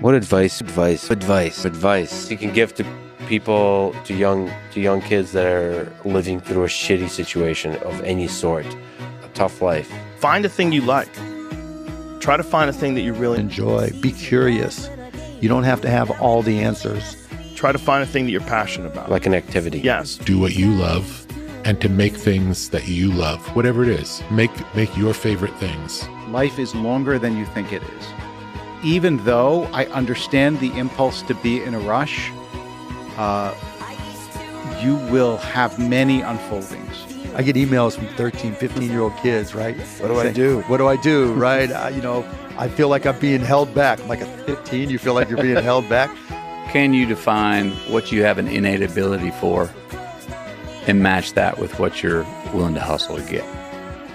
What advice you can give to people, to young kids that are living through a shitty situation of any sort, a tough life? Find a thing you like. Try to find a thing that you really enjoy. Be curious. You don't have to have all the answers. Try to find a thing that you're passionate about. Like an activity. Yes. Do what you love, and to make things that you love, whatever it is. Make your favorite things. Life is longer than you think it is. Even though I understand the impulse to be in a rush, you will have many unfoldings. I get emails from 13, 15-year-old kids, right? What do I do? What do I do, right? I feel like I'm being held back. I'm like, at 15, you feel like you're being held back? Can you define what you have an innate ability for and match that with what you're willing to hustle to get?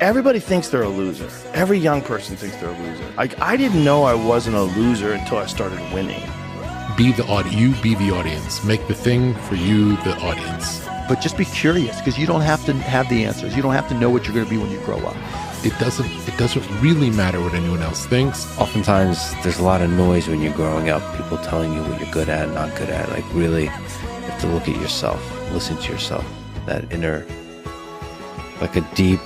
Everybody thinks they're a loser. Every young person thinks they're a loser. I didn't know I wasn't a loser until I started winning. You be the audience. Make the thing for you the audience. But just be curious, because you don't have to have the answers. You don't have to know what you're going to be when you grow up. It doesn't really matter what anyone else thinks. Oftentimes, there's a lot of noise when you're growing up. People telling you what you're good at, not good at. Like, really, you have to look at yourself, listen to yourself. That inner, like a deep,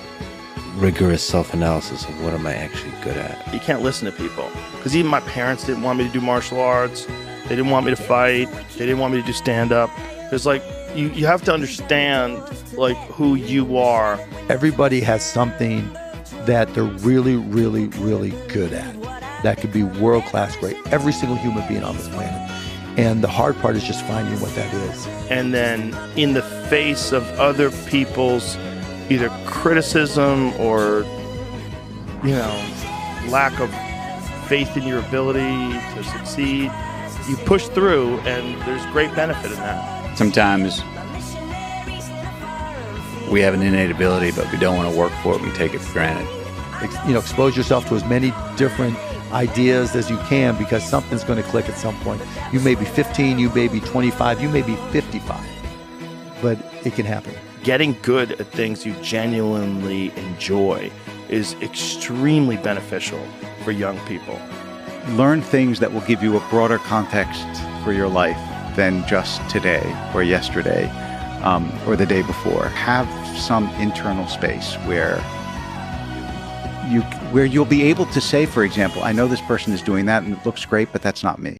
rigorous self-analysis of what am I actually good at. You can't listen to people. Because even my parents didn't want me to do martial arts. They didn't want me to fight. They didn't want me to do stand-up. It's like, you have to understand, like, who you are. Everybody has something that they're really, really, really good at. That could be world-class great. Every single human being on this planet. And the hard part is just finding what that is. And then in the face of other people's either criticism or, lack of faith in your ability to succeed, you push through, and there's great benefit in that. Sometimes we have an innate ability, but we don't want to work for it. We take it for granted. Expose yourself to as many different ideas as you can, because something's going to click at some point. You may be 15, you may be 25, you may be 55, but it can happen. Getting good at things you genuinely enjoy is extremely beneficial for young people. Learn things that will give you a broader context for your life than just today or yesterday or the day before. Have some internal space where you'll be able to say, for example, I know this person is doing that and it looks great, but that's not me.